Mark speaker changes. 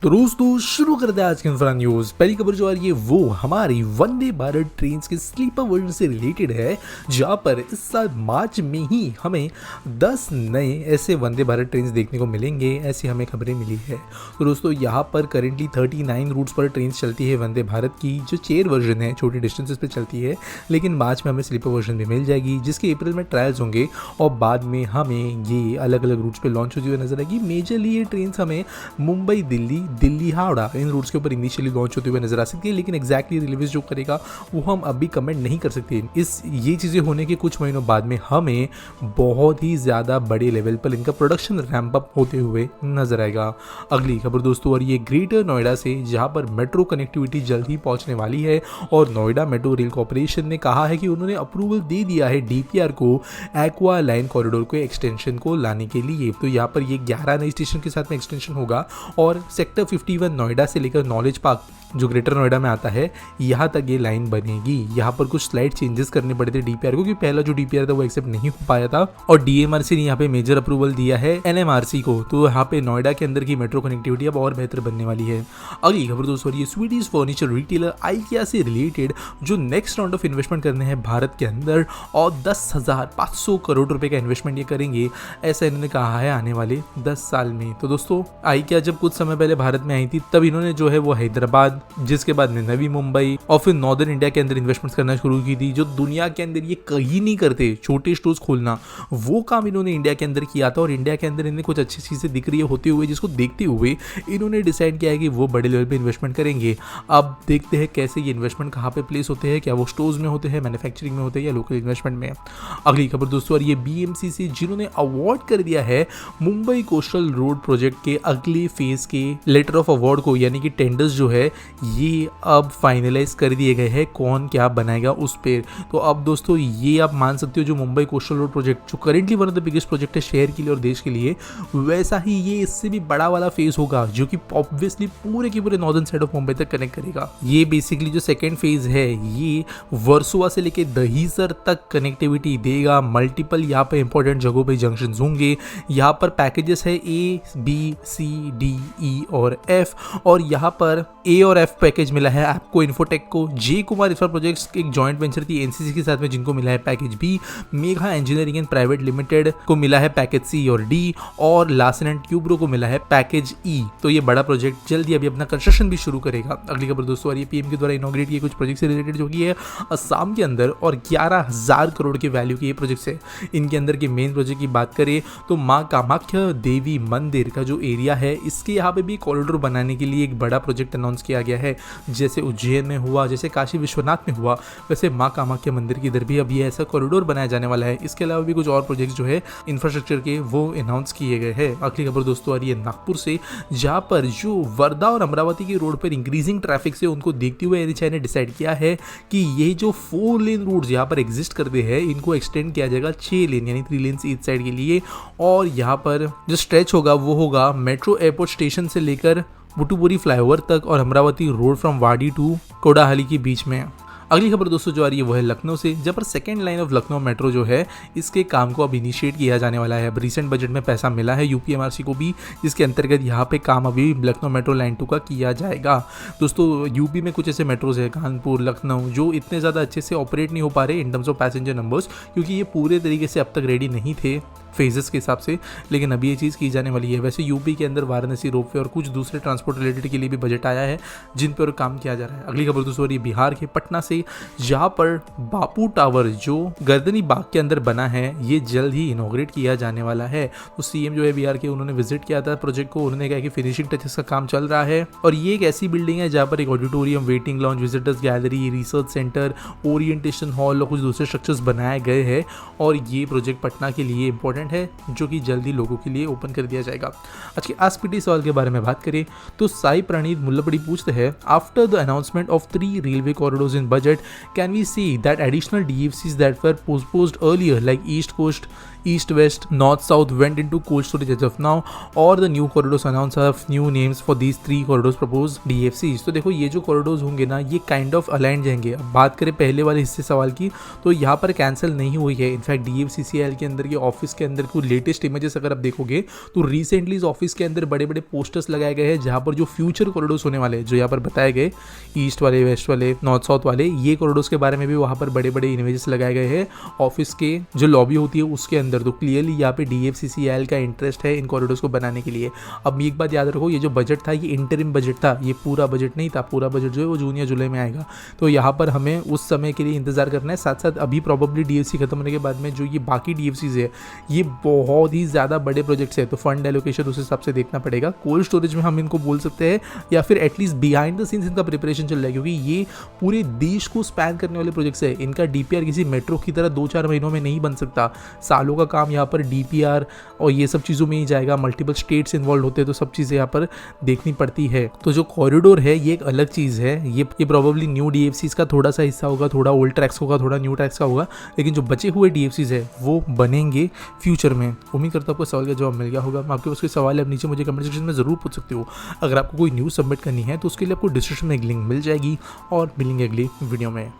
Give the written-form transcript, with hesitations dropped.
Speaker 1: तो दोस्तों शुरू करते हैं आज की इंफ्रा न्यूज। पहली खबर जो आ रही है वो हमारी वंदे भारत ट्रेन के स्लीपर वर्जन से रिलेटेड है, जहां पर इस साल मार्च में ही हमें 10 नए ऐसे वंदे भारत ट्रेन देखने को मिलेंगे, ऐसी हमें खबरें मिली है। तो दोस्तों यहाँ पर करेंटली 39 रूट्स पर ट्रेन चलती है वंदे भारत की, जो चेयर वर्जन है, छोटी डिस्टेंसेस पे चलती है, लेकिन मार्च में हमें स्लीपर वर्जन भी मिल जाएगी, जिसके अप्रैल में ट्रायल्स होंगे और बाद में हमें ये अलग अलग रूट्स पे लॉन्च होती हुई नजर आएगी। मेजरली ये ट्रेन हमें मुंबई दिल्ली हावड़ा इन रूट्स के ऊपर इनिशियली लॉन्च होते हुए नजर आ सकती है, लेकिन एक्जैक्टली रिलीज जो करेगा वो हम अभी कमेंट नहीं कर सकते। ये चीज़ें होने के कुछ महीनों बाद में हमें बहुत ही ज़्यादा बड़े लेवल पर इनका प्रोडक्शन रैंप अप होते हुए नजर आएगा। अगली खबर दोस्तों और ये ग्रेटर नोएडा से, जहां पर मेट्रो कनेक्टिविटी जल्द ही पहुंचने वाली है और नोएडा मेट्रो रेल कॉर्पोरेशन ने कहा है कि उन्होंने अप्रूवल दे दिया है डीपीआर को एक्वा लाइन कॉरिडोर के एक्सटेंशन को लाने के लिए। तो यहाँ पर ये 11 नए स्टेशन के साथ में एक्सटेंशन होगा और सेक्टर 51 नोएडा से लेकर नॉलेज पार्क जो ग्रेटर नोएडा में आता है, यहाँ तक ये लाइन बनेगी। यहाँ पर कुछ स्लाइड चेंजेस करने पड़े थे डीपीआर को, क्योंकि पहला जो डीपीआर था वो एक्सेप्ट नहीं हो पाया था और डीएमआरसी ने यहाँ पे मेजर अप्रूवल दिया है एनएमआरसी को। तो यहाँ पे नोएडा के अंदर की मेट्रो कनेक्टिविटी अब और बेहतर बनने वाली है। अगली खबर दोस्तों ये स्वीडिश फर्नीचर रिटेलर आइकिया से रिलेटेड जो नेक्स्ट राउंड ऑफ इन्वेस्टमेंट करने हैं भारत के अंदर और 10,500 करोड़ रुपए का इन्वेस्टमेंट ये करेंगे, ऐसा इन्होंने कहा है आने वाले 10 साल में। तो दोस्तों आइकिया जब कुछ समय पहले भारत में आई थी, तब इन्होंने जो है वो हैदराबाद, जिसके बाद में नवी मुंबई और फिर नॉर्दर्न इंडिया के अंदर इन्वेस्टमेंट करना शुरू की थी, जो दुनिया के अंदर ये कहीं नहीं करते। छोटे स्टोर्स खोलना वो काम इन्होंने इंडिया के अंदर किया था और इंडिया के अंदर इन्हें कुछ अच्छी चीजें दिख रही है होते हुए, जिसको देखते हुए इन्होंने डिसाइड किया है कि वो बड़े लेवल पे इन्वेस्टमेंट करेंगे। अब देखते हैं कैसे ये इन्वेस्टमेंट कहाँ पे प्लेस होते हैं, क्या वो स्टोर्स में होते हैं, मैन्युफैक्चरिंग में होते हैं या लोकल इन्वेस्टमेंट में। अगली खबर दोस्तों और ये बीएमसी से, जिन्होंने अवार्ड कर दिया है मुंबई कोस्टल रोड प्रोजेक्ट के अगले फेज के लेटर ऑफ अवार्ड को, यानी कि टेंडर्स जो है ये अब फाइनलाइज कर दिए गए हैं, कौन क्या बनाएगा उस पे। तो अब दोस्तों ये आप मान सकते हो जो मुंबई कोस्टल रोड प्रोजेक्ट जो currently one of the biggest project है शहर के लिए और देश के लिए, वैसा ही ये इससे भी बड़ा वाला फेज होगा, जो कि ऑब्वियसली पूरे के पूरे नॉर्दर्न साइड ऑफ मुंबई तक कनेक्ट करेगा। ये बेसिकली जो सेकेंड फेज है ये वर्सोवा से लेके दहीसर तक कनेक्टिविटी देगा। मल्टीपल यहाँ पे इंपॉर्टेंट जगहों पे जंक्शन होंगे। यहाँ पर पैकेजेस है A, B, C, D, E और F, और यहाँ पर A और F पैकेज मिला है आपको इन्फोटेक को। जे कुमार इंफ्रा प्रोजेक्ट्स एक जॉइंट वेंचर थी एनसीसी के साथ में, जिनको मिला है package B. Megha engineering and private limited को मिला है पैकेज सी और डी, और लार्सन एंड ट्यूब्रो को मिला है पैकेज ई। तो ये बड़ा प्रोजेक्ट जल्द ही अभी अपना कंस्ट्रक्शन भी शुरू करेगा। अगली खबर दोस्तों ये पीएम के द्वारा इनॉग्रेट किए कुछ प्रोजेक्ट से रिलेटेड जो कि है असम के अंदर और 11,000 करोड़ के वैल्यू के ये प्रोजेक्ट है। इनके अंदर के मेन प्रोजेक्ट की बात करें तो माँ कामाख्या देवी मंदिर का जो एरिया है, इसके यहाँ पे भी कॉरिडोर बनाने के लिए एक बड़ा प्रोजेक्ट अनाउंस किया गया है। जैसे उज्जैन में हुआ, जैसे काशी विश्वनाथ में हुआ, वैसे माँ कामाख्या मंदिर की इधर भी अब ये ऐसा कॉरिडोर बनाया जाने वाला है। इसके अलावा भी कुछ और प्रोजेक्ट्स जो है इंफ्रास्ट्रक्चर के वो अनाउंस किए गए हैं। अगली खबर दोस्तों आ रही है नागपुर से, जहाँ पर जो वर्धा और अमरावती के रोड पर इंक्रीजिंग ट्रैफिक से उनको देखते हुए एनएचएआई ने डिसाइड किया है कि ये जो 4 लेन रूट्स यहाँ पर एग्जिस्ट करते हैं, इनको एक्सटेंड किया जाएगा 6 लेन यानी 3 लेन ईच साइड के लिए। और यहाँ पर जो स्ट्रेच होगा वो होगा मेट्रो एयरपोर्ट स्टेशन से लेकर बुटुपुरी फ्लाईओवर तक और अमरावती रोड फ्रॉम वाडी टू कोडाहाली के बीच में। अगली खबर दोस्तों जो आ रही है वो है लखनऊ से, जहाँ पर second line of Lucknow metro जो है इसके काम को अब इनिशिएट किया जाने वाला है। अब रिसेंट बजट में पैसा मिला है यूपीएमआरसी को भी, जिसके अंतर्गत यहाँ पे काम अभी लखनऊ मेट्रो लाइन 2 का किया जाएगा। दोस्तों यूपी में कुछ ऐसे मेट्रोज है कानपुर, लखनऊ, जो इतने ज़्यादा अच्छे से ऑपरेट नहीं हो पा रहे in terms of passenger numbers, क्योंकि ये पूरे तरीके से अब तक रेडी नहीं थे फेजेस के हिसाब से, लेकिन अभी ये चीज़ की जाने वाली है। वैसे यूपी के अंदर वाराणसी रोपवे और कुछ दूसरे ट्रांसपोर्ट रिलेटेड के लिए भी बजट आया है, जिन पर काम किया जा रहा है। अगली खबर दोस्तों ये बिहार के पटना से, जहाँ पर बापू टावर जो गर्दनी बाग के अंदर बना है, ये जल्द ही इनॉग्रेट किया जाने वाला है। तो सीएम जो है बिहार के, उन्होंने विजिट किया था प्रोजेक्ट को, उन्होंने कहा कि फिनिशिंग टचेस का काम चल रहा है। और ये एक ऐसी बिल्डिंग है जहाँ पर एक auditorium, waiting launch, visitors gallery, research centre, orientation hall और कुछ दूसरे स्ट्रक्चर्स बनाए गए हैं। और ये प्रोजेक्ट पटना के लिए इंपॉर्टेंट है, जो कि जल्दी लोगों के लिए ओपन कर दिया जाएगा। आज के आस्पिटी सवाल के बारे में बात करें तो साई प्रणीत मुल्लापड़ी पूछते हैं, after the announcement of 3 railway corridors in budget, can we see that additional DFCs that were postponed earlier like East Coast, East West, North South went into cold storage as of now, or the new corridors announced have new names for these 3 corridors proposed DFCs। तो देखो ये जो corridors होंगे ना, ये kind of aligned जाएंगे। अब बात करें पहले वाले हिस्से सवाल की, तो यहाँ पर कैंसिल नहीं हुई है। इनफैक्ट DFCCIL के अंदर के ऑफिस के अंदर को लेटेस्ट इमेजेस अगर आप देखोगे तो रिसेंटली इस ऑफिस के अंदर बड़े बड़े पोस्टर्स लगाए गए हैं जहाँ पर जो फ्यूचर कॉरिडोर्स होने वाले हैं, जो यहाँ पर बताए गए ईस्ट वाले, वेस्ट वाले, नॉर्थ साउथ वाले, ये कॉरिडोर्स के बारे में भी वहाँ पर बड़े बड़े इमेजेस लगाए गए हैं ऑफिस के जो लॉबी होती है उसके अंदर। तो क्लियरली यहाँ पे DFCCIL का इंटरेस्ट है इन कॉरिडोर्स को बनाने के लिए। अब एक बात याद रखो, ये जो बजट था ये इंटरिम बजट था, ये पूरा बजट नहीं था। पूरा बजट जो है वो जून या जुलाई में आएगा। तो यहाँ पर हमें उस समय के लिए इंतजार करना है। साथ साथ अभी प्रॉबेबली DFC खत्म होने के बाद में जो ये बाकी DFCs है ये बहुत ही ज़्यादा बड़े प्रोजेक्ट्स है, तो फंड एलोकेशन उस हिसाब से देखना पड़ेगा। कोल्ड स्टोरेज में हम इनको बोल सकते हैं या फिर एटलीस्ट बिहाइंड द सीन्स इनका प्रिपरेशन चल रहा है, क्योंकि ये पूरे देश को स्पैन करने वाले प्रोजेक्ट्स है। इनका DPR किसी मेट्रो की तरह 2-4 महीनों में नहीं बन सकता। सालों का काम यहाँ पर DPR और ये सब चीज़ों में ही जाएगा। मल्टीपल स्टेट्स इन्वॉल्व होते हैं, तो सब चीज़ें यहाँ पर देखनी पड़ती है। तो जो कॉरिडोर है ये एक अलग चीज़ है। ये प्रॉबेबली न्यू DFCs का थोड़ा सा हिस्सा होगा, थोड़ा ओल्ड ट्रैक्स होगा, थोड़ा न्यू ट्रैक्स का होगा, लेकिन जो बचे हुए DFCs है वो बनेंगे फ्यूचर में। उम्मीद करता हूँ आपको सवाल का जवाब मिल गया होगा। आपके पास कोई सवाल है आप नीचे मुझे कमेंट सेक्शन में ज़रूर पूछ सकते हो। अगर आपको कोई न्यूज़ सबमिट करनी है तो उसके लिए आपको डिस्क्रिप्शन में एक लिंक मिल जाएगी और मिलेंगे अगली वीडियो में।